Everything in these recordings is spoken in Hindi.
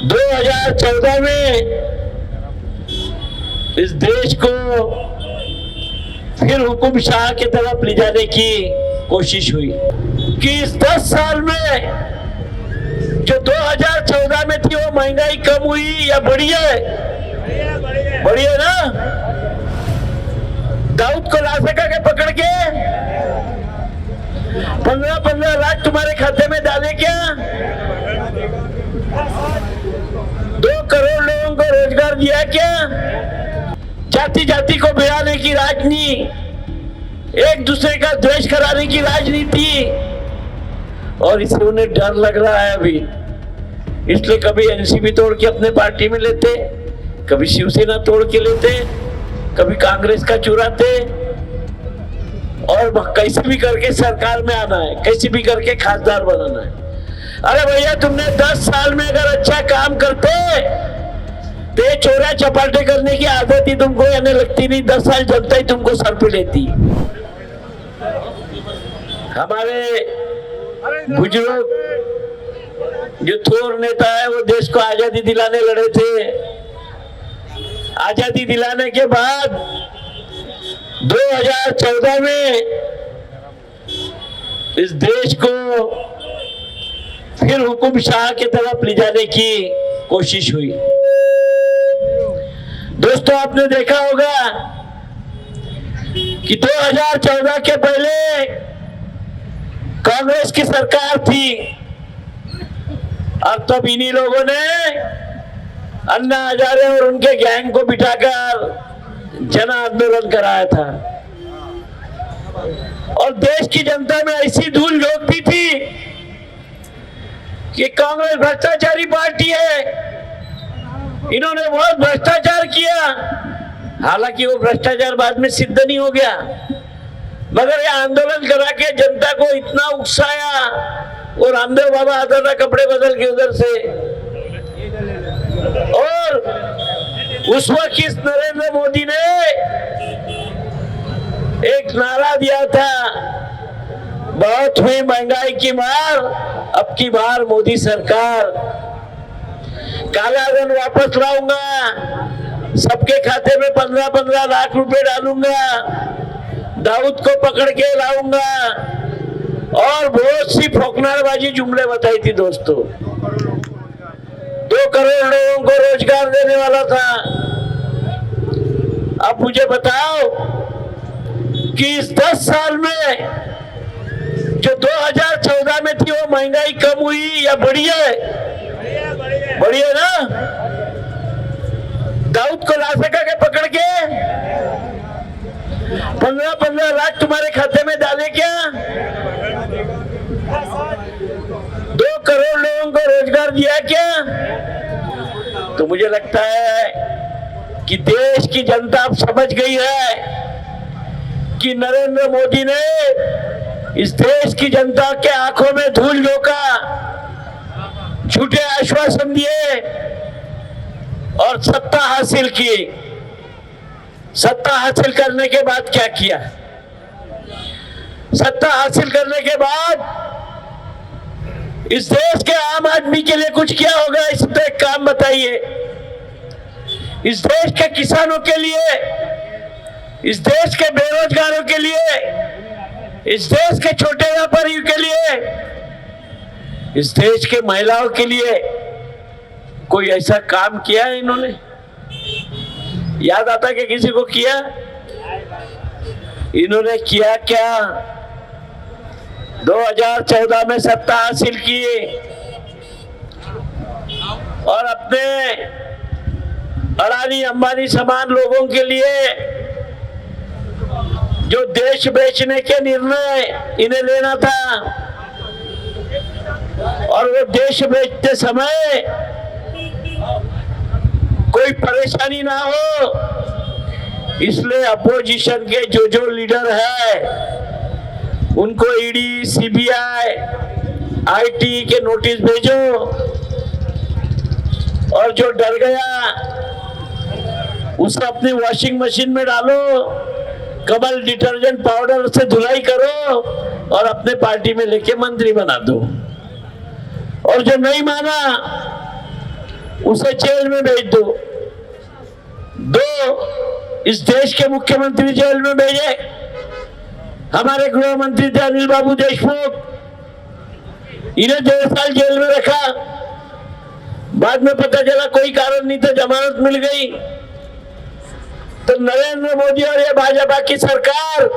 2014 में इस देश को फिर हुकुमशाह की तरफ ले जाने की कोशिश हुई कि इस 10 साल में जो 2014 में थी वो महंगाई कम हुई या बढ़ी है? बढ़ी है ना? दाऊद को ला सका के पकड़ के 15-15 लाख तुम्हारे खाते में डाले क्या? 2 करोड़ लोगों को रोजगार दिया क्या? जाति जाति को भिड़ाने की राजनीति, एक दूसरे का द्वेष कराने की राजनीति, और इससे उन्हें डर लग रहा है अभी। इसलिए कभी एनसीपी तोड़ के अपने पार्टी में लेते, कभी शिवसेना तोड़ के लेते, कभी कांग्रेस का चुराते, और कैसे भी करके सरकार में आना है, कैसे भी करके खासदार बनाना है। अरे भैया, तुमने 10 साल में अगर अच्छा काम करते तो ये चोरा चपाटे करने की आदत ही तुमको आने लगती नहीं। 10 साल जनता ही तुमको सर पे लेती। हमारे बुजुर्ग जो थोर नेता है वो देश को आजादी दिलाने लड़े थे। आजादी दिलाने के बाद 2014 में इस देश को फिर हुकुमशाह की तरफ ले जाने की कोशिश हुई। दोस्तों, आपने देखा होगा कि 2014 के पहले कांग्रेस की सरकार थी, और तब इन्हीं लोगों ने अन्ना हजारे और उनके गैंग को बिठाकर जन आंदोलन कराया था, और देश की जनता में ऐसी धूल झोंकती थी कि कांग्रेस भ्रष्टाचारी पार्टी है, इन्होंने बहुत भ्रष्टाचार किया। हालांकि वो भ्रष्टाचार बाद में सिद्ध नहीं हो गया, मगर ये आंदोलन करा के जनता को इतना उकसाया। और रामदेव बाबा आता था कपड़े बदल के उधर से, और उस वक्त इस नरेंद्र मोदी ने एक नारा दिया था, बहुत हुई महंगाई की मार, अब की बार मोदी सरकार। काला धन वापस लाऊंगा, सबके खाते में 15-15 लाख रुपए डालूंगा, दाऊद को पकड़ के लाऊंगा, और बहुत सी फोकनारबाजी जुमले बताई थी दोस्तों। 2 करोड़ लोगों को रोजगार देने वाला था। अब मुझे बताओ कि इस 10 साल में जो 2014 में थी वो महंगाई कम हुई या बढ़ी है? बढ़ी है ना? दाऊद को ला सका के पकड़ के 15-15 लाख तुम्हारे खाते में डाले क्या? 2 करोड़ लोगों को रोजगार दिया क्या? तो मुझे लगता है कि देश की जनता अब समझ गई है कि नरेंद्र मोदी ने इस देश की जनता के आंखों में धूल झोंका, झूठे आश्वासन दिए और सत्ता हासिल की। सत्ता हासिल करने के बाद क्या किया? सत्ता हासिल करने के बाद इस देश के आम आदमी के लिए कुछ किया होगा? इस पे एक काम बताइए। इस देश के किसानों के लिए, इस देश के बेरोजगारों के लिए, इस देश के छोटे व्यापारियों के लिए, इस देश के महिलाओं के लिए कोई ऐसा काम किया है इन्होंने? याद आता कि किसी को किया? इन्होंने किया क्या? 2014 में सत्ता हासिल की और अपने अडानी अंबानी समान लोगों के लिए जो देश बेचने के निर्णय इन्हें लेना था, और वो देश बेचते समय कोई परेशानी ना हो, इसलिए अपोजिशन के जो लीडर है उनको ईडी, सीबीआई, आईटी के नोटिस भेजो, और जो डर गया उसे अपनी वॉशिंग मशीन में डालो, कमल डिटर्जेंट पाउडर से धुलाई करो और अपने पार्टी में लेके मंत्री बना दो। और जो नहीं माना उसे जेल में भेज दो। दो, इस देश के मुख्यमंत्री जेल में भेजे। हमारे गृह मंत्री थे अनिल बाबू देशमुख, इन्हें 1.5 साल जेल में रखा। बाद में पता चला कोई कारण नहीं था, जमानत मिल गई। तो नरेंद्र मोदी और ये भाजपा की सरकार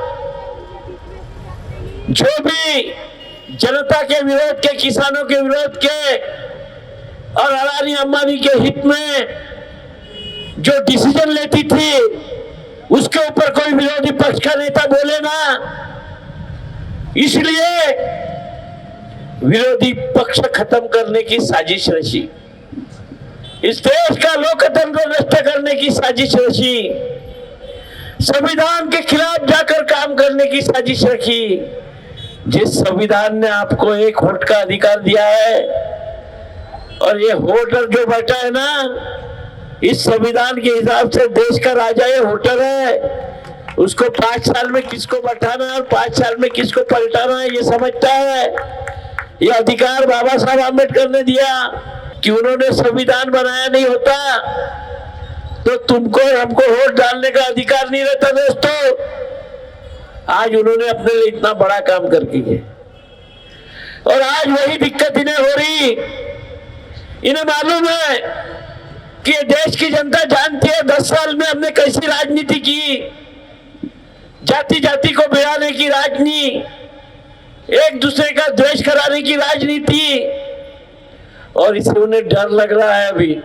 जो भी जनता के विरोध के, किसानों के विरोध के और अडानी अंबानी के हित में जो डिसीजन लेती थी, उसके ऊपर कोई विरोधी पक्ष का नेता बोले ना। इसलिए विरोधी पक्ष खत्म करने की साजिश रची, इस देश का लोकतंत्र नष्ट करने की साजिश रची, संविधान के खिलाफ जाकर काम करने की साजिश रखी। जिस संविधान ने आपको एक वोट का अधिकार दिया है, और ये वोटर जो बैठा है ना, इस संविधान के हिसाब से देश का राजा ये वोटर है। उसको 5 साल में किसको बैठाना है और 5 साल में किसको पलटाना है, ये समझता है। ये अधिकार बाबा साहब आम्बेडकर ने दिया कि उन्होंने संविधान बनाया नहीं होता तो तुमको हमको वोट डालने का अधिकार नहीं रहता। दोस्तों, आज उन्होंने अपने लिए इतना बड़ा काम करके किया, और आज वही दिक्कत इन्हें हो रही। इन्हें मालूम है कि ये देश की जनता जानती है 10 साल में हमने कैसी राजनीति की, जाति जाति को भिड़ाने की राजनीति, एक दूसरे का द्वेष कराने की राजनीति, और इससे उन्हें डर लग रहा है अभी।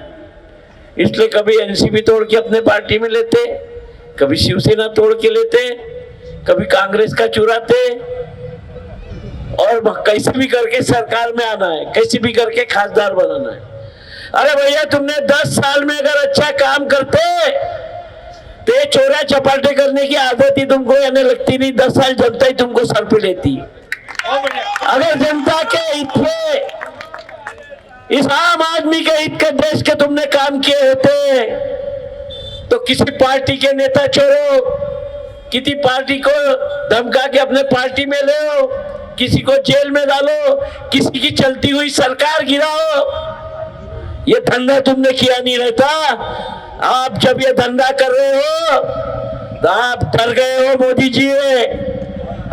इसलिए कभी एनसीपी तोड़ के अपने पार्टी में लेते, कभी शिवसेना तोड़ के लेते, कभी कांग्रेस का चुराते, और कैसे भी करके सरकार में आना है, कैसे भी करके खासदार बनाना है। अरे भैया, तुमने 10 साल में अगर अच्छा काम करते तो ये चोरा चपाटे करने की आदत ही तुमको यानी लगती नहीं। 10 साल जनता ही तुमको सर पे लेती। अगर जनता के हित में, इस आम आदमी के हित के देश के तुमने काम किए होते तो किसी पार्टी के नेता चोरो, किसी पार्टी को धमका के अपने पार्टी में ले आओ, किसी को जेल में डालो, किसी की चलती हुई सरकार गिराओ। ये धंधा तुमने किया नहीं रहता। आप जब ये धंधा कर रहे हो तो आप डर गए हो मोदी जी।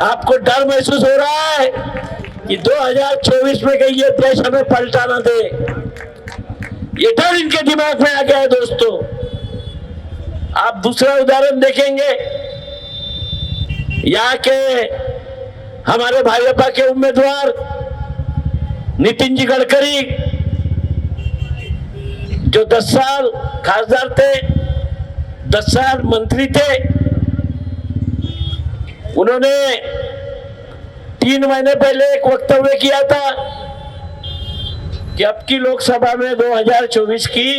आपको डर महसूस हो रहा है कि 2024 में कहीं ये देश हमें पलटा ना दे। ये डर इनके दिमाग में आ गया है। दोस्तों, आप दूसरा उदाहरण देखेंगे, यहाँ के हमारे भाजपा के उम्मीदवार नितिन जी गडकरी, जो 10 साल खासदार थे, 10 साल मंत्री थे, उन्होंने 3 महीने पहले एक वक्तव्य किया था कि अब की लोकसभा में 2024 की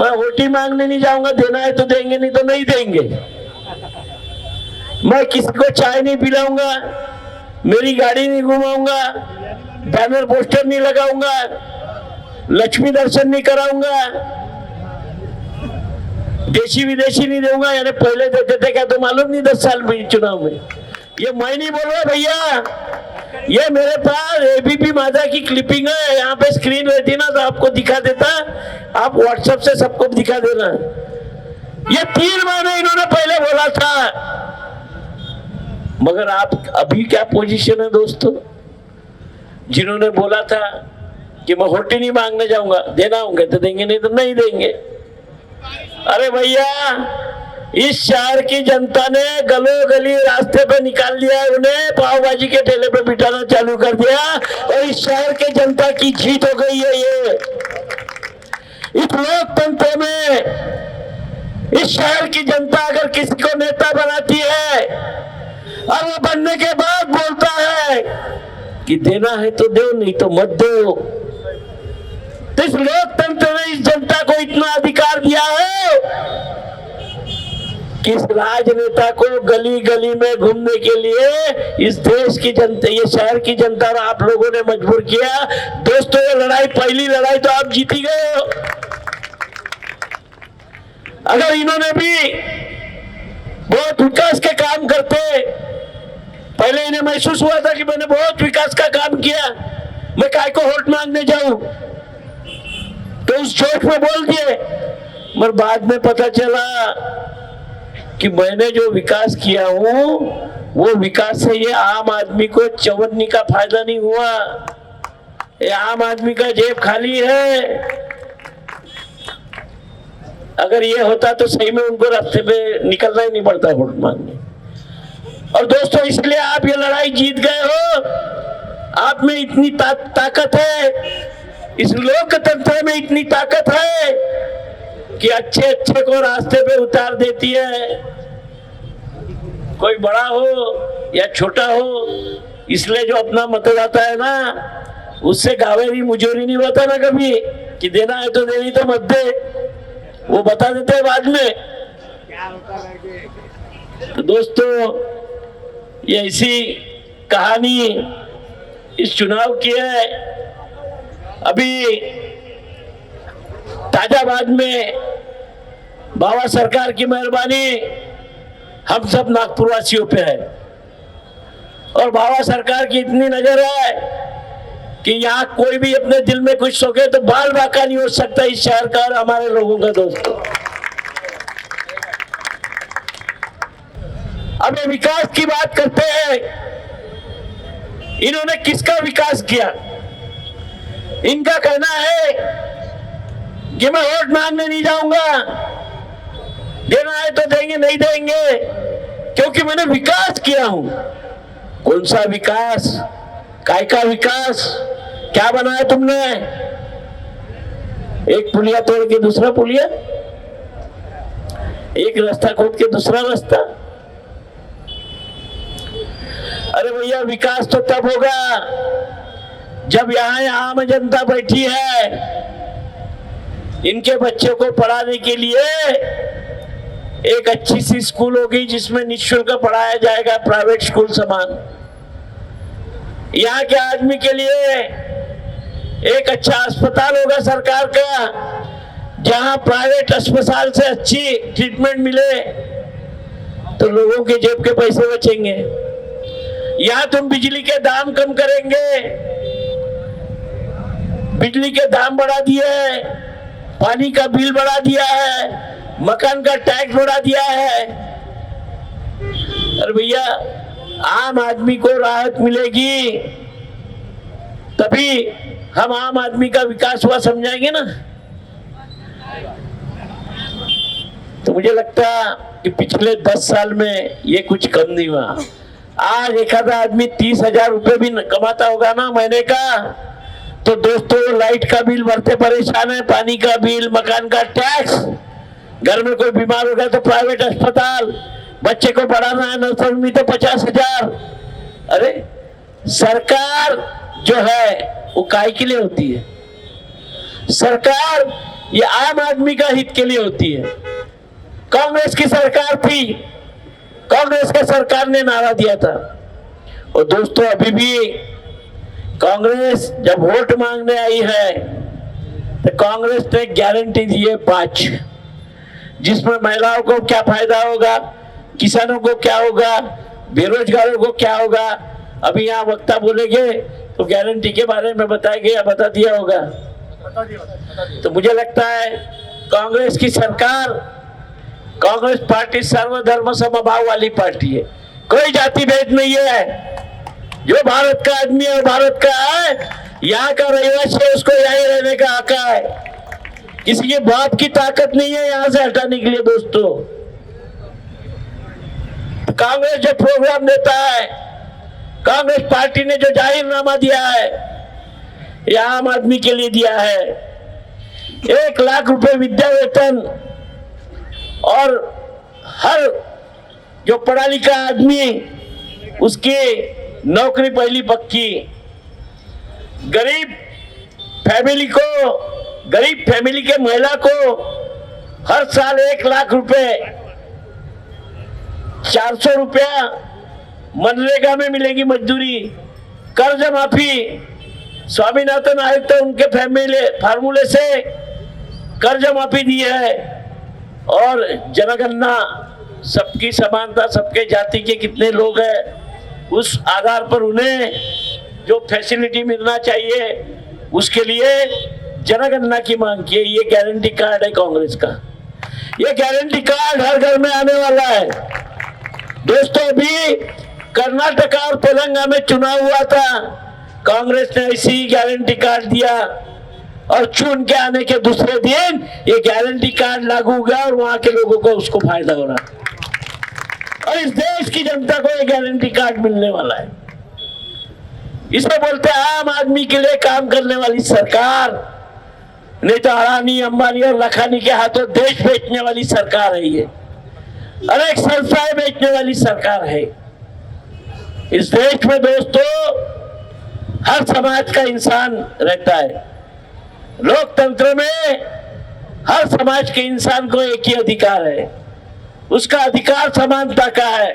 मैं वोट ही मांगने नहीं जाऊंगा, देना है तो देंगे, नहीं तो नहीं देंगे। मैं किसी को चाय नहीं पिलाऊंगा, मेरी गाड़ी नहीं घुमाऊंगा, बैनर पोस्टर नहीं लगाऊंगा, लक्ष्मी दर्शन नहीं कराऊंगा, देशी विदेशी नहीं दूंगा। यानी पहले देते थे क्या तो मालूम नहीं 10 साल में चुनाव में। ये मैं नहीं बोल रहा भैया, ये मेरे पास एबीपी माझा की क्लिपिंग है, यहाँ पे स्क्रीन रहती ना तो आपको दिखा देता, आप व्हाट्सएप से सबको दिखा देना। ये 3 महीने इन्होंने पहले बोला था, मगर आप अभी क्या पोजीशन है दोस्तों? जिन्होंने बोला था कि मैं वोट ही नहीं मांगने जाऊंगा, देना होंगे तो देंगे, नहीं तो नहीं देंगे। अरे भैया, इस शहर की जनता ने गलो गली रास्ते पे निकाल दिया, उन्हें पाव भाजी के ठेले पे बिठाना चालू कर दिया, और इस शहर के जनता की जीत हो गई है। ये इस लोकतंत्र में इस शहर की जनता अगर किसी को नेता बनाती है और वो बनने के बाद बोलता है कि देना है तो दो, नहीं तो मत दो, तो इस लोकतंत्र ने इस जनता को इतना अधिकार दिया है कि इस राजनेता को गली गली में घूमने के लिए इस देश की जनता, ये शहर की जनता और आप लोगों ने मजबूर किया। दोस्तों, ये लड़ाई, पहली लड़ाई तो आप जीती गए हो। अगर इन्होंने भी बहुत विकास के काम करते, पहले इन्हें महसूस हुआ था कि मैंने बहुत विकास का काम किया, मैं काय को वोट मांगने जाऊं, उस जोश में बोल दिए, मगर बाद में पता चला कि मैंने जो विकास किया हूं वो विकास से ये आम आदमी को चवन्नी का फायदा नहीं हुआ। ये आम आदमी का जेब खाली है। अगर ये होता तो सही में उनको रास्ते पे निकलना ही नहीं पड़ता वोट मांगने। और दोस्तों, इसलिए आप ये लड़ाई जीत गए हो। आप में इतनी ताकत है, इस लोकतंत्र में इतनी ताकत है कि अच्छे अच्छे को रास्ते पे उतार देती है। कोई बड़ा हो या छोटा हो, इसलिए जो अपना मतदाता है ना, उससे गावेरी मुजोरी नहीं होता ना कभी कि देना है तो दे, नहीं तो मत दे। वो बता देते हैं बाद में। तो दोस्तों, ये ऐसी कहानी इस चुनाव की है। अभी ताजाबाद में बाबा सरकार की मेहरबानी हम सब नागपुर वासियों पे है, और बाबा सरकार की इतनी नजर है कि यहाँ कोई भी अपने दिल में कुछ सोचे तो बाल बाका नहीं हो सकता इस शहर का और हमारे लोगों का। दोस्तों, अब ये विकास की बात करते हैं। इन्होंने किसका विकास किया? इनका कहना है कि मैं वोट मांगने नहीं जाऊंगा, देना है तो देंगे, नहीं देंगे, क्योंकि मैंने विकास किया हूं। कौन सा विकास? काय का विकास? क्या बनाया तुमने? एक पुलिया तोड़ के दूसरा पुलिया, एक रास्ता खोद के दूसरा रास्ता। अरे भैया, विकास तो तब होगा जब यहाँ आम जनता बैठी है। इनके बच्चों को पढ़ाने के लिए एक अच्छी सी स्कूल होगी जिसमें निःशुल्क पढ़ाया जाएगा, प्राइवेट स्कूल समान। यहाँ के आदमी के लिए एक अच्छा अस्पताल होगा सरकार का, जहाँ प्राइवेट अस्पताल से अच्छी ट्रीटमेंट मिले तो लोगों के जेब के पैसे बचेंगे। यहाँ तुम बिजली के दाम कम करेंगे, बिजली के दाम बढ़ा दिए है, पानी का बिल बढ़ा दिया है, मकान का टैक्स बढ़ा दिया है। अरे भैया, आम आदमी को राहत मिलेगी तभी हम आम आदमी का विकास हुआ समझाएंगे ना। तो मुझे लगता कि पिछले 10 साल में ये कुछ कम नहीं हुआ। आज एक आधा आदमी 30,000 रुपए भी कमाता होगा ना महीने का, तो दोस्तों लाइट का बिल भरते परेशान है, पानी का बिल, मकान का टैक्स, घर में कोई बीमार हो गया तो प्राइवेट अस्पताल, बच्चे को पढ़ाना है नर्सरी में तो 50,000। अरे सरकार जो है वो काय के लिए होती है? सरकार ये आम आदमी का हित के लिए होती है। कांग्रेस की सरकार थी, कांग्रेस के सरकार ने नारा दिया था। और दोस्तों, अभी भी कांग्रेस जब वोट मांगने आई है तो कांग्रेस ने गारंटी दी है 5, जिसमें महिलाओं को क्या फायदा होगा, किसानों को क्या होगा, बेरोजगारों को क्या होगा। अभी यहाँ वक्ता बोलेंगे तो गारंटी के बारे में बताएंगे या बता दिया होगा? तो मुझे लगता है कांग्रेस की सरकार, कांग्रेस पार्टी सर्वधर्म समभाव वाली पार्टी है, कोई जाति भेद नहीं है। जो भारत का आदमी है, भारत का है, यहाँ का रहिवासी है, उसको यहीं रहने का हक है। किसी के बाप की ताकत नहीं है यहाँ से हटाने के लिए। दोस्तों, कांग्रेस जो प्रोग्राम देता है, कांग्रेस पार्टी ने जो जाहिरनामा दिया है, ये आम आदमी के लिए दिया है। 1 लाख रुपए विद्या वेतन, और हर जो पढ़ा लिखा आदमी उसकी नौकरी पहली पक्की। गरीब फैमिली के महिला को हर साल 1 लाख रुपए, 400 रुपया मनरेगा में मिलेगी मजदूरी। कर्ज माफी, स्वामीनाथन आयोग तो उनके फार्मूले से कर्ज माफी दी है। और जनगणना, सबकी समानता, सबके जाति के कितने लोग हैं उस आधार पर उन्हें जो फैसिलिटी मिलना चाहिए उसके लिए जनगणना की मांग की है। ये गारंटी कार्ड है कांग्रेस का। ये गारंटी कार्ड हर घर में आने वाला है दोस्तों। अभी कर्नाटक और तेलंगाना में चुनाव हुआ था, कांग्रेस ने ऐसी ही गारंटी कार्ड दिया और चुन के आने के दूसरे दिन ये गारंटी कार्ड लागू हुआ और वहां के लोगों को उसको फायदा हो रहा। और इस देश की जनता को ये गारंटी कार्ड मिलने वाला है। इसे बोलते हैं आम आदमी के लिए काम करने वाली सरकार, नहीं तो अडानी अंबानी और लखानी के हाथों देश बेचने वाली सरकार है। ये अनेक संस्थाएं बेचने वाली सरकार है। इस देश में दोस्तों हर समाज का इंसान रहता है। लोकतंत्र में हर समाज के इंसान को एक ही अधिकार है, उसका अधिकार समानता का है,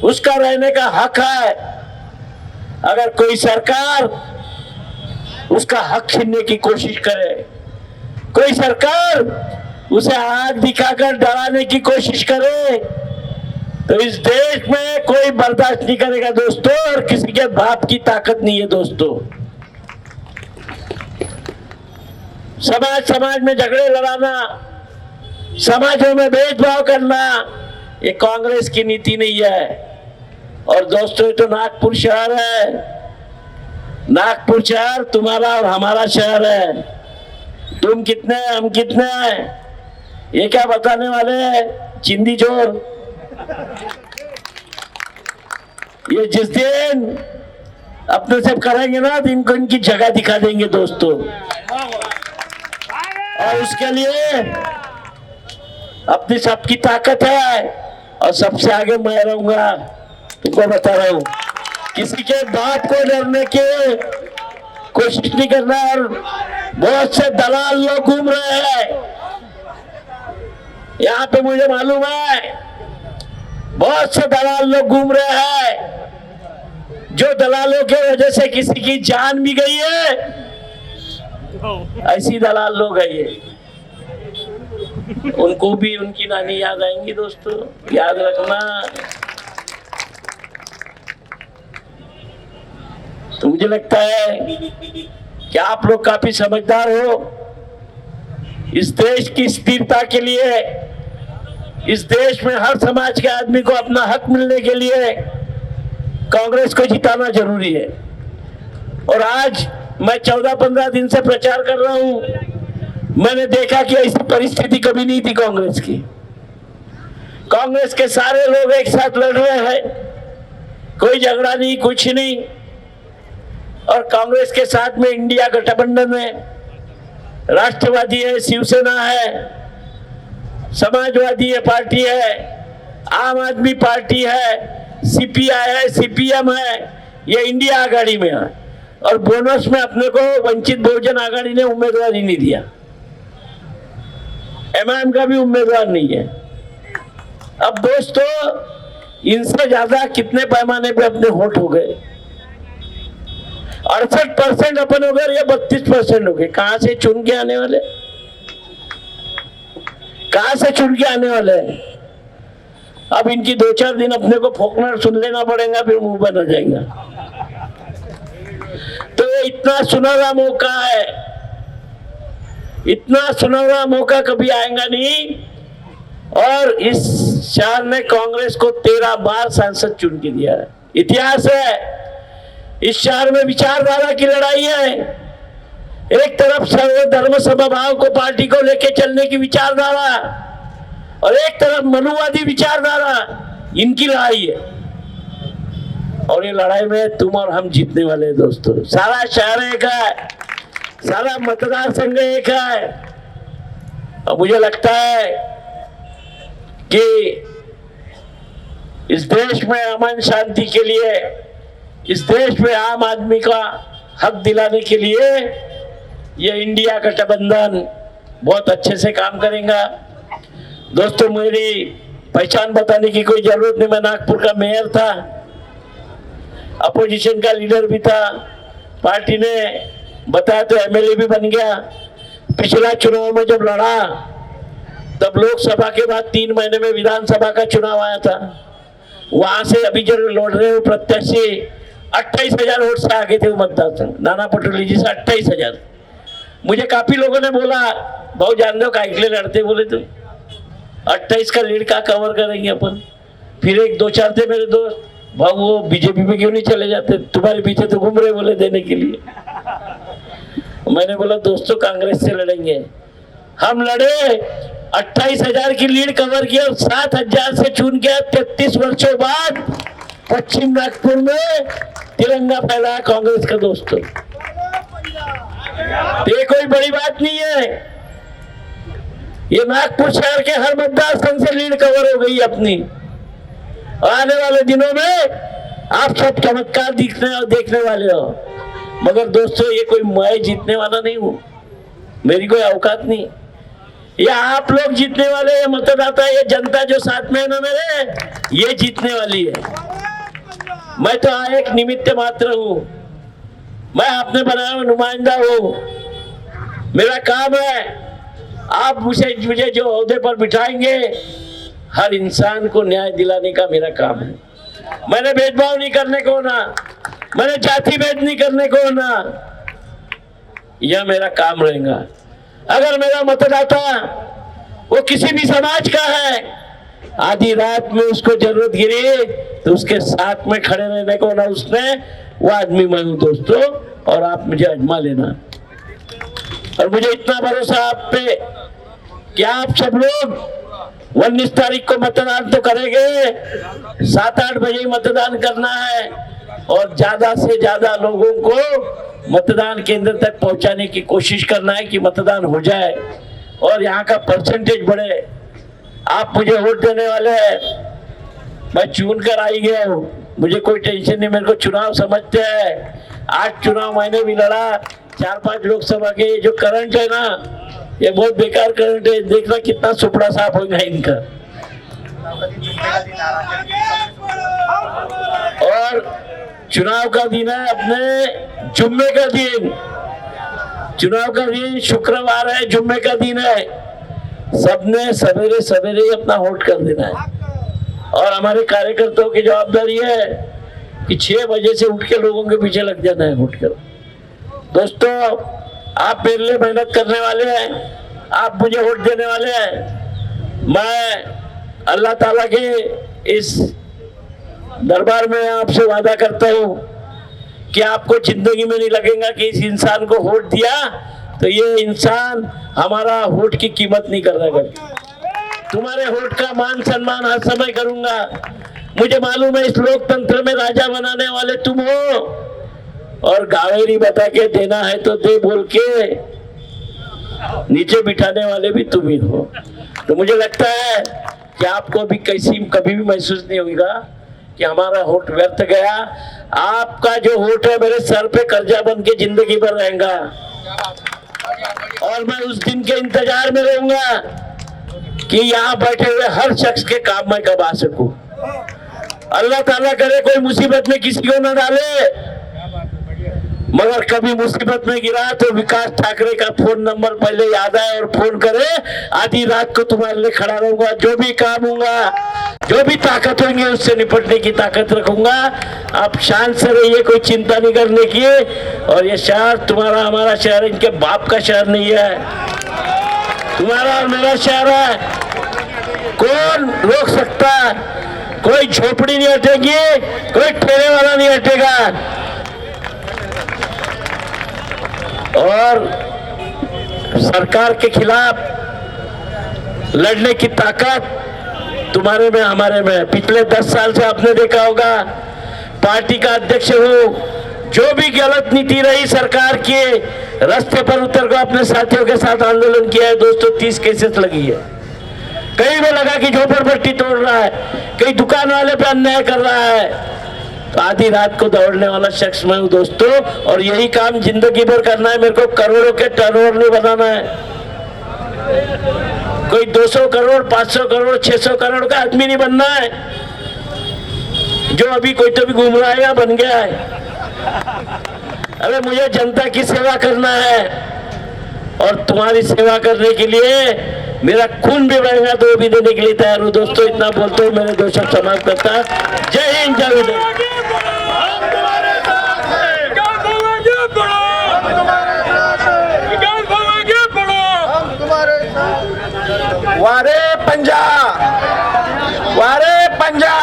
उसका रहने का हक है। अगर कोई सरकार उसका हक छीनने की कोशिश करे, कोई सरकार उसे आग दिखाकर डराने की कोशिश करे, तो इस देश में कोई बर्दाश्त नहीं करेगा दोस्तों। और किसी के बाप की ताकत नहीं है दोस्तों। समाज में झगड़े लड़ाना, समाजों में भेदभाव करना, ये कांग्रेस की नीति नहीं है। और दोस्तों ये तो नागपुर शहर है, नागपुर शहर तुम्हारा और हमारा शहर है। तुम कितने हैं, हम कितने हैं, ये क्या बताने वाले हैं चिंदी चोर। ये जिस दिन अपने सब करेंगे ना, तो इनको इनकी जगह दिखा देंगे दोस्तों। और उसके लिए अपनी सबकी ताकत है और सबसे आगे मैं रहूंगा। तुमको बता रहा हूं, किसी के बाप को डरने की कोशिश नहीं करना। और बहुत से दलाल लोग घूम रहे हैं यहाँ पे, मुझे मालूम है बहुत से दलाल लोग घूम रहे हैं, जो दलालों के वजह से किसी की जान भी गई है। ऐसी दलाल लोग है ये, उनको भी उनकी नानी याद आएंगी दोस्तों, याद रखना। तो मुझे लगता है कि आप लोग काफी समझदार हो। इस देश की स्थिरता के लिए, इस देश में हर समाज के आदमी को अपना हक मिलने के लिए कांग्रेस को जिताना जरूरी है। और आज मैं 14-15 दिन से प्रचार कर रहा हूं। मैंने देखा कि ऐसी परिस्थिति कभी नहीं थी कांग्रेस की। कांग्रेस के सारे लोग एक साथ लड़ रहे हैं, कोई झगड़ा नहीं, कुछ नहीं। और कांग्रेस के साथ में इंडिया गठबंधन है, राष्ट्रवादी है, शिवसेना है, समाजवादी है पार्टी है, आम आदमी पार्टी है, सीपीआई है, सीपीएम है, ये इंडिया आघाड़ी में है। और बोनस में अपने को वंचित बहुजन आघाड़ी ने उम्मीदवार ही नहीं दिया, एमआईएम का भी उम्मीदवार नहीं है। अब दोस्तों इनसे ज्यादा कितने पैमाने पे अपने वोट हो गए, 68% अपन हो गए या 32% हो गए। कहां से चुन के आने वाले, कहां से चुन के आने वाले हैं? अब इनकी 2-4 दिन अपने को फोकना सुन लेना पड़ेगा, फिर मुंह बन हो जाएगा। तो इतना सुनहरा मौका है, इतना सुनहरा मौका कभी आएगा नहीं। और इस शहर ने कांग्रेस को 13 बार सांसद चुन के दिया है, इतिहास है। इस शहर में विचारधारा की लड़ाई है। एक तरफ सर्वधर्म समभाव को पार्टी को लेके चलने की विचारधारा और एक तरफ मनुवादी विचारधारा, इनकी लड़ाई है। और ये लड़ाई में तुम और हम जीतने वाले हैं दोस्तों। सारा शहर एक है, सारा मतदार संघ एक है। और मुझे लगता है कि इस देश में अमन शांति के लिए, इस देश में आम आदमी का हक दिलाने के लिए ये इंडिया गठबंधन बहुत अच्छे से काम करेगा। दोस्तों मेरी पहचान बताने की कोई जरूरत नहीं, मैं नागपुर का मेयर था, अपोजिशन का लीडर भी था, पार्टी ने बताया तो एमएलए भी बन गया। पिछला चुनाव में जब लड़ा तब लोकसभा के बाद 3 महीने में विधानसभा का चुनाव आया था। वहां से अभी जो लड़ रहे हो प्रत्याशी 28,000 वोट से आगे थे वो मतदार संघ, नाना पटोली जी से 28,000। मुझे काफी लोगों ने बोला, भाऊ जान दो का के लिए लड़ते, बोले तुम 28 का लीड का कवर करेंगे अपन। फिर एक दो चार थे मेरे दोस्त, भाऊ वो बीजेपी में क्यों नहीं चले जाते, तुम्हारे पीछे तो घूम रहे बोले देने के लिए। मैंने बोला दोस्तों कांग्रेस से लड़ेंगे। हम लड़े, 28,000 की लीड कवर किया, 7,000 से चुन के 33 वर्षों बाद पश्चिम नागपुर में तिरंगा फहराया कांग्रेस का। दोस्तों ये कोई बड़ी बात नहीं है, ये नागपुर शहर के हर मतदार संघ से लीड कवर हो गई अपनी। आने वाले दिनों में आप सब चमत्कार दिखने और देखने वाले हो। मगर दोस्तों ये कोई मैं जीतने वाला नहीं हूं, मेरी कोई औकात नहीं। ये आप लोग जीतने वाले, ये मतदाता, ये जनता जो साथ में है ना मेरे, ये जीतने वाली है। मैं तो एक निमित्त मात्र हूं, मैं आपने बनाया हुआ नुमाइंदा हूं। मेरा काम है, आप मुझे जो ओहदे पर बिठाएंगे, हर इंसान को न्याय दिलाने का मेरा काम है। मैंने भेदभाव नहीं करने को ना, मैंने जाति भेद नहीं करने को ना, यह मेरा काम रहेगा। अगर मेरा मतदाता वो किसी भी समाज का है, आधी रात में उसको जरूरत गिरी तो उसके साथ में खड़े रहने को ना, उसने वो आदमी मैं हूं दोस्तों, और आप मुझे आजमा लेना। और मुझे इतना भरोसा आप पे कि आप सब लोग 19 तारीख को मतदान तो करेंगे, 7-8 बजे मतदान करना है, और ज्यादा से ज्यादा लोगों को मतदान केंद्र तक पहुंचाने की कोशिश करना है कि मतदान हो जाए और यहाँ का परसेंटेज बढ़े। आप मुझे वोट देने वाले हैं, मैं चुन कर आई गया हूँ, मुझे कोई टेंशन नहीं। मेरे को चुनाव समझते हैं, 8 चुनाव मैंने भी लड़ा, 4-5 लोकसभा के। जो करंट है ना, ये बहुत बेकार करंट है, देखना कितना सुपड़ा साफ होगा इनका। और चुनाव का दिन है अपने जुम्मे का दिन, चुनाव का दिन शुक्रवार है, जुम्मे का दिन है। सबने सवेरे सवेरे ही अपना वोट कर देना है। और हमारे कार्यकर्ताओं की जवाबदारी है कि 6 बजे से उठ के लोगों के पीछे लग जाना है वोट कर। दोस्तों आप मेरे लिए मेहनत करने वाले हैं, आप मुझे वोट देने वाले हैं। मैं अल्लाह ताला के इस दरबार में आपसे वादा करता हूँ कि आपको जिंदगी में नहीं लगेगा कि इस इंसान को वोट दिया तो ये इंसान हमारा वोट की कीमत नहीं कर रहा है। तुम्हारे वोट का मान सम्मान हर समय करूंगा। मुझे मालूम है इस लोकतंत्र में राजा बनाने वाले तुम हो, और गावेरी बता के देना है तो दे बोल के नीचे बिठाने वाले भी तुम ही हो। तो मुझे लगता है कि आपको भी कभी भी महसूस नहीं होगा कि हमारा वोट व्यर्थ गया। आपका जो वोट है मेरे सर पे कर्जा बन के जिंदगी भर रहेगा, और मैं उस दिन के इंतजार में रहूंगा कि यहाँ बैठे हुए हर शख्स के काम मैं कमा सकूं। अल्लाह ताला करे कोई मुसीबत में किसी को न डाले, मगर कभी मुसीबत में गिरा तो विकास ठाकरे का फोन नंबर पहले याद आए और फोन करे। आधी रात को तुम्हारे लिए खड़ा रहूंगा, जो भी काम होगा, जो भी ताकत होंगी उससे निपटने की ताकत रखूंगा। आप शांत से रहिए, कोई चिंता नहीं करने की। और ये शहर तुम्हारा हमारा शहर, इनके बाप का शहर नहीं है, तुम्हारा और मेरा शहर है। कौन रोक सकता? कोई झोपड़ी नहीं हटेगी, कोई ठेले वाला नहीं हटेगा। और सरकार के खिलाफ लड़ने की ताकत तुम्हारे में हमारे में। पिछले 10 साल से आपने देखा होगा, पार्टी का अध्यक्ष हूँ, जो भी गलत नीति रही सरकार की, रास्ते पर उतर कर अपने साथियों के साथ आंदोलन किया है। दोस्तों 30 केसेस लगी है। कहीं में लगा कि झोपड़पट्टी तोड़ रहा है, कहीं दुकान वाले पे अन्याय कर रहा है, तो आधी रात को दौड़ने वाला शख्स मैं हूं दोस्तों। और यही काम जिंदगी भर करना है। मेरे को करोड़ों के टर्नओवर नहीं बनाना है, कोई 200 करोड़ 500 करोड़ 600 करोड़ का आदमी नहीं बनना है, जो अभी कोई तो भी घूम रहा है या बन गया है। अरे मुझे जनता की सेवा करना है, और तुम्हारी सेवा करने के लिए मेरा खून भी बहेगा तो भी देने के लिए तैयार हूँ। दोस्तों इतना बोलते हुए मैंने 2 शब्द समाप्त करता। जय हिंद, जय विजय। हम तुम्हारे साथ हैं। वारे पंजा, वारे पंजा,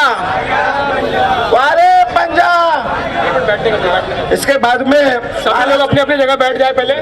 वारे पंजा। इसके बाद में सभी लोग अपनी अपनी जगह बैठ जाए पहले।